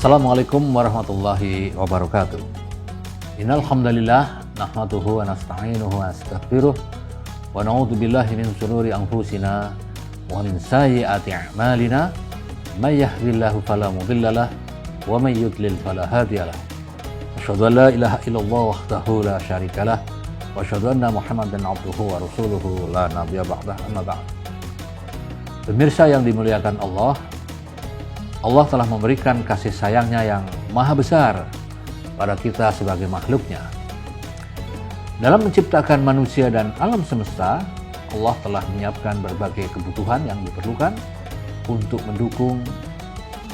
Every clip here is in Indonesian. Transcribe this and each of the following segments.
Assalamualaikum warahmatullahi wabarakatuh. Innal hamdalillah nahmaduhu wa nasta'inuhu wa nastaghfiruh wa na'udzu billahi min shururi anfusina wa min sayyiati a'malina may yahdihillahu fala mudhillalah wa may yudlil fala hadiyalah. Asyhadu an la ilaha illallah wahdahu la syarikalah wa asyhadu anna Muhammadan abduhu wa rasuluhu la nabiyya ba'dah, amma ba'd. Pemirsa yang dimuliakan Allah telah memberikan kasih sayangnya yang maha besar pada kita sebagai makhluknya. Dalam menciptakan manusia dan alam semesta, Allah telah menyiapkan berbagai kebutuhan yang diperlukan untuk mendukung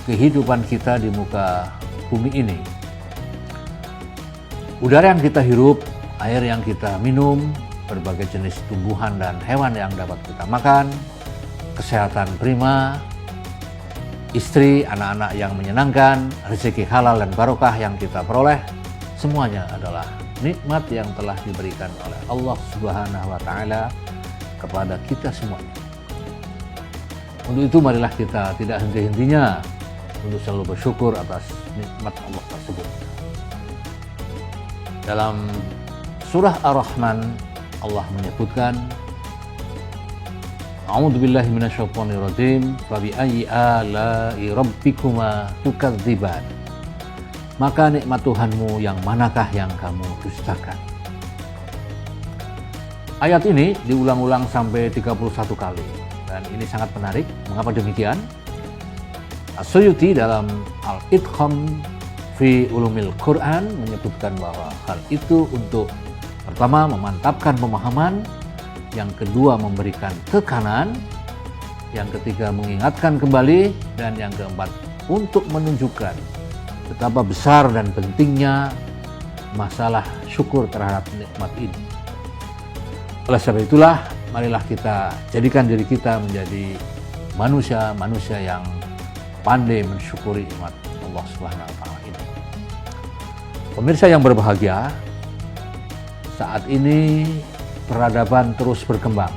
kehidupan kita di muka bumi ini. Udara yang kita hirup, air yang kita minum, berbagai jenis tumbuhan dan hewan yang dapat kita makan, kesehatan prima, istri, anak-anak yang menyenangkan, rezeki halal dan barokah yang kita peroleh, semuanya adalah nikmat yang telah diberikan oleh Allah Subhanahu wa Ta'ala kepada kita semuanya. Untuk itu marilah kita tidak henti-hentinya untuk selalu bersyukur atas nikmat Allah tersebut. Dalam surah Ar-Rahman, Allah menyebutkan, A'udzu billahi minasyaitonir rajim. Fa bi ayyi ala'i rabbikuma tukadziban. Maka nikmat Tuhanmu yang manakah yang kamu dustakan? Ayat ini diulang-ulang sampai 31 kali dan ini sangat menarik. Mengapa demikian? As-Suyuti dalam Al-Idgham fi Ulumil Quran menyebutkan bahwa hal itu untuk pertama memantapkan pemahaman, yang kedua memberikan tekanan, yang ketiga mengingatkan kembali, dan yang keempat untuk menunjukkan betapa besar dan pentingnya masalah syukur terhadap nikmat ini. Oleh sebab itulah, marilah kita jadikan diri kita menjadi manusia yang pandai mensyukuri nikmat Allah Subhanahu wa Ta'ala ini. Pemirsa yang berbahagia, saat ini peradaban terus berkembang,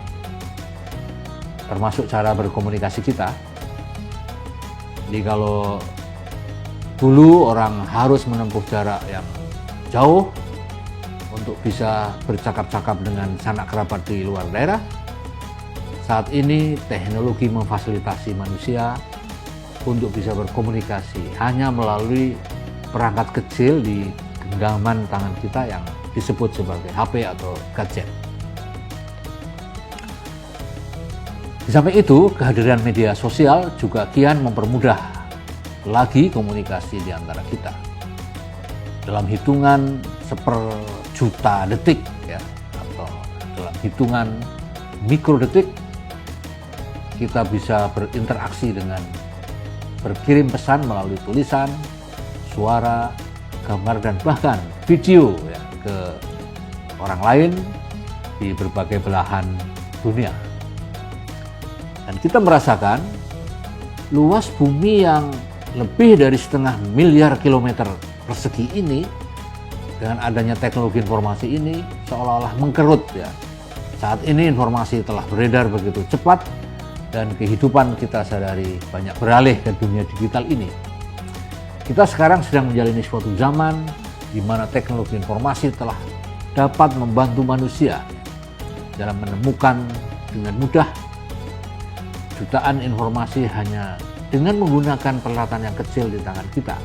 termasuk cara berkomunikasi kita. Jadi kalau dulu orang harus menempuh jarak yang jauh untuk bisa bercakap-cakap dengan sanak kerabat di luar daerah, saat ini teknologi memfasilitasi manusia untuk bisa berkomunikasi hanya melalui perangkat kecil di genggaman tangan kita yang disebut sebagai HP atau gadget. Di samping itu, kehadiran media sosial juga kian mempermudah lagi komunikasi di antara kita. Dalam hitungan seperjuta detik, ya, atau dalam hitungan mikrodetik, kita bisa berinteraksi dengan berkirim pesan melalui tulisan, suara, gambar, dan bahkan video, ya, ke orang lain di berbagai belahan dunia. Dan kita merasakan luas bumi yang lebih dari 1,5 miliar kilometer persegi ini, dengan adanya teknologi informasi ini seolah-olah mengkerut, ya. Saat ini informasi telah beredar begitu cepat dan kehidupan kita sadari banyak beralih ke dunia digital ini. Kita sekarang sedang menjalani suatu zaman di mana teknologi informasi telah dapat membantu manusia dalam menemukan dengan mudah jutaan informasi hanya dengan menggunakan peralatan yang kecil di tangan kita,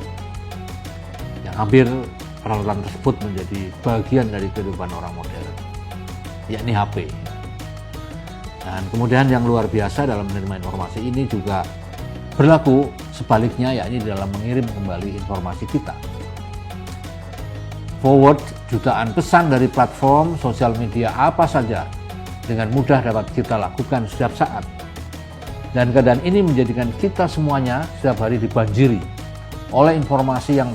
yang hampir peralatan tersebut menjadi bagian dari kehidupan orang modern, yakni HP. Dan kemudian yang luar biasa dalam menerima informasi ini juga berlaku sebaliknya, yakni dalam mengirim kembali informasi kita. Forward jutaan pesan dari platform sosial media apa saja dengan mudah dapat kita lakukan setiap saat. Dan keadaan ini menjadikan kita semuanya setiap hari dibanjiri oleh informasi yang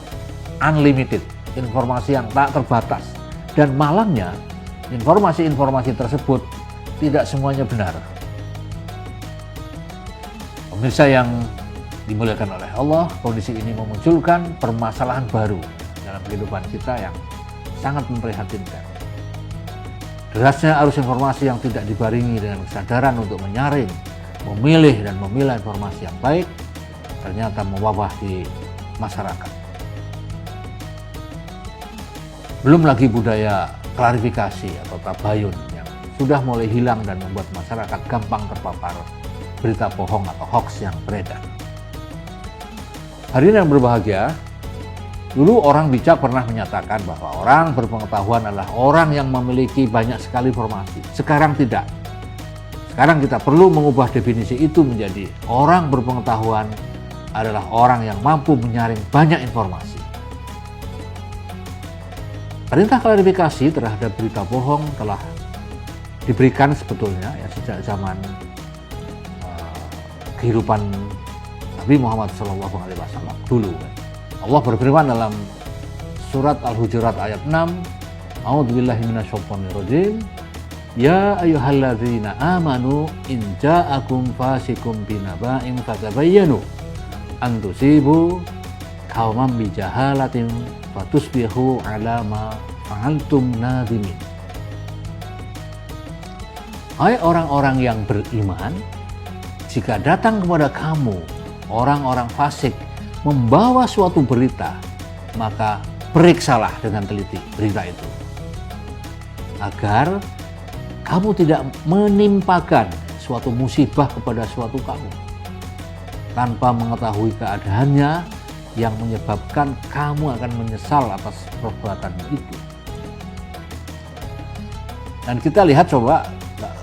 unlimited, informasi yang tak terbatas. Dan malangnya, informasi-informasi tersebut tidak semuanya benar. Pemirsa yang dimuliakan oleh Allah, kondisi ini memunculkan permasalahan baru dalam kehidupan kita yang sangat memprihatinkan. Derasnya arus informasi yang tidak dibarengi dengan kesadaran untuk menyaring, memilih dan memilah informasi yang baik ternyata mewabah di masyarakat. Belum lagi budaya klarifikasi atau tabayun yang sudah mulai hilang dan membuat masyarakat gampang terpapar berita bohong atau hoax yang beredar. Hadirin yang berbahagia, dulu orang bijak pernah menyatakan bahwa orang berpengetahuan adalah orang yang memiliki banyak sekali informasi. Sekarang tidak. Sekarang kita perlu mengubah definisi itu menjadi orang berpengetahuan adalah orang yang mampu menyaring banyak informasi. Perintah klarifikasi terhadap berita bohong telah diberikan sebetulnya ya sejak zaman kehidupan Nabi Muhammad SAW dulu. Allah berfirman dalam surat Al-Hujurat ayat 6, A'udzubillahi minasyaitonirrajim, Ya ayyuhalladzina amanu in ja'akum fasikum binaba'in fatabayyanu an tusibu qauman bijahalatin fatusbihu ala ma fa'altum nadimin. Hai orang-orang yang beriman, jika datang kepada kamu orang-orang fasik membawa suatu berita, maka periksalah dengan teliti berita itu, agar kamu tidak menimpakan suatu musibah kepada suatu kaum tanpa mengetahui keadaannya, yang menyebabkan kamu akan menyesal atas perbuatanmu itu. Dan kita lihat coba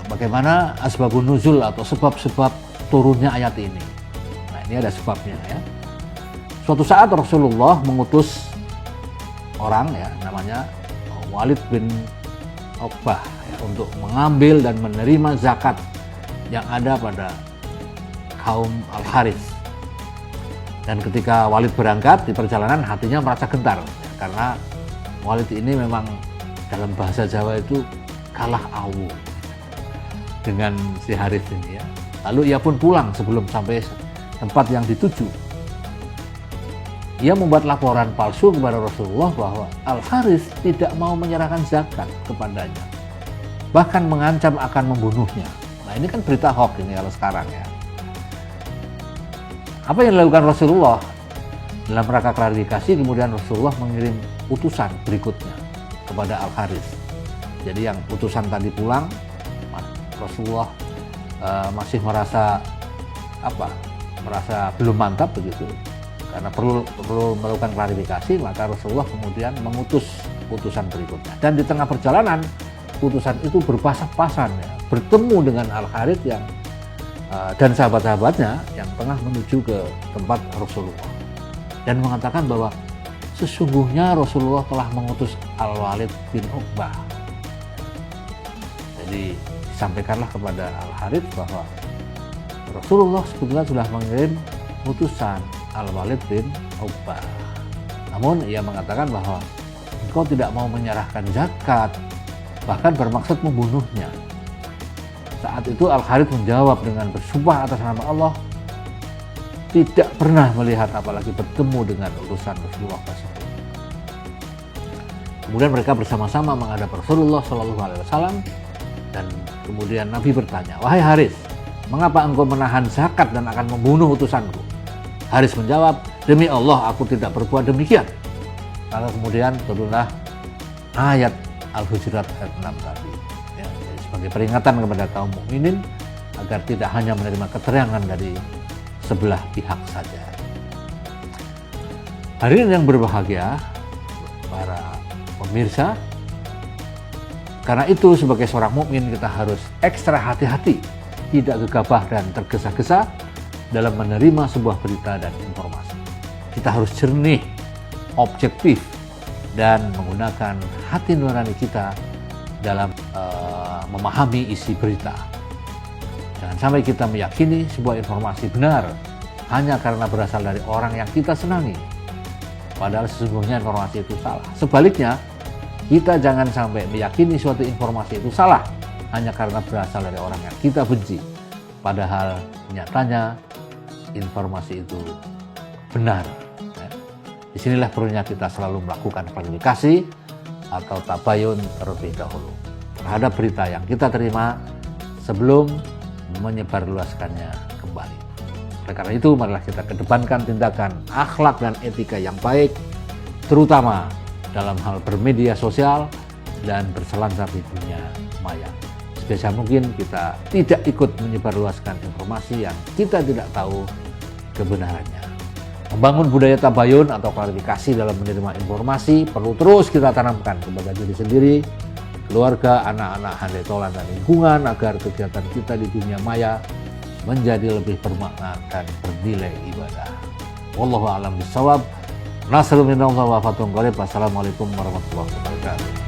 bagaimana asbabun nuzul atau sebab-sebab turunnya ayat ini. Nah, ini ada sebabnya ya. Suatu saat Rasulullah mengutus orang ya namanya Walid bin Uqbah ya, untuk mengambil dan menerima zakat yang ada pada kaum Al-Harits. Dan ketika Walid berangkat di perjalanan, hatinya merasa gentar ya, karena Walid ini memang dalam bahasa Jawa itu kalah awu dengan si Harits ini ya. Lalu ia pun pulang sebelum sampai tempat yang dituju. Ia membuat laporan palsu kepada Rasulullah bahwa Al-Harits tidak mau menyerahkan zakat kepadanya, bahkan mengancam akan membunuhnya. Nah, ini kan berita hoax ini kalau sekarang ya. Apa yang dilakukan Rasulullah? Dalam rangka klarifikasi, kemudian Rasulullah mengirim utusan berikutnya kepada Al-Harits. Jadi yang utusan tadi pulang, Rasulullah masih merasa belum mantap begitu, karena perlu melakukan klarifikasi, maka Rasulullah kemudian mengutus utusan berikutnya. Dan di tengah perjalanan, utusan itu berpasang-pasang ya, bertemu dengan Al-Harits dan sahabat-sahabatnya yang tengah menuju ke tempat Rasulullah, dan mengatakan bahwa sesungguhnya Rasulullah telah mengutus Al-Walid bin Uqbah. Jadi disampaikanlah kepada Al-Harits bahwa Rasulullah sebetulnya sudah mengirim utusan Al-Walid bin Uqbah. Namun ia mengatakan bahwa engkau tidak mau menyerahkan zakat, bahkan bermaksud membunuhnya. Saat itu Al-Harits menjawab dengan bersumpah atas nama Allah, tidak pernah melihat apalagi bertemu dengan utusan Rasulullah tersebut. Kemudian mereka bersama-sama menghadap Rasulullah SAW, dan kemudian Nabi bertanya, wahai Harits, mengapa engkau menahan zakat dan akan membunuh utusanku? Harits menjawab, demi Allah aku tidak berbuat demikian. Lalu kemudian turunlah ayat Al-Hujurat ayat 6 tadi. Sebagai peringatan kepada kaum mukminin agar tidak hanya menerima keterangan dari sebelah pihak saja. Hadirin yang berbahagia, para pemirsa, karena itu sebagai seorang mukmin kita harus ekstra hati-hati, tidak gegabah dan tergesa-gesa dalam menerima sebuah berita dan informasi. Kita harus jernih, objektif, dan menggunakan hati nurani kita dalam memahami isi berita. Jangan sampai kita meyakini sebuah informasi benar hanya karena berasal dari orang yang kita senangi, padahal sesungguhnya informasi itu salah. Sebaliknya, kita jangan sampai meyakini suatu informasi itu salah hanya karena berasal dari orang yang kita benci, padahal nyatanya informasi itu benar. Disinilah perlunya kita selalu melakukan klarifikasi atau tabayun terlebih dahulu terhadap berita yang kita terima sebelum menyebarluaskannya kembali. Oleh karena itu, marilah kita kedepankan tindakan akhlak dan etika yang baik, terutama dalam hal bermedia sosial dan berselancar di dunia maya. Sebisa mungkin kita tidak ikut menyebarluaskan informasi yang kita tidak tahu kebenarannya. Membangun budaya tabayun atau klarifikasi dalam menerima informasi perlu terus kita tanamkan kepada diri sendiri, keluarga, anak-anak, handetolan, dan lingkungan agar kegiatan kita di dunia maya menjadi lebih bermakna dan bernilai ibadah. Wallahu a'lam bishawab. Nasrun minallah wa fathun qarib. Wassalamualaikum warahmatullahi wabarakatuh.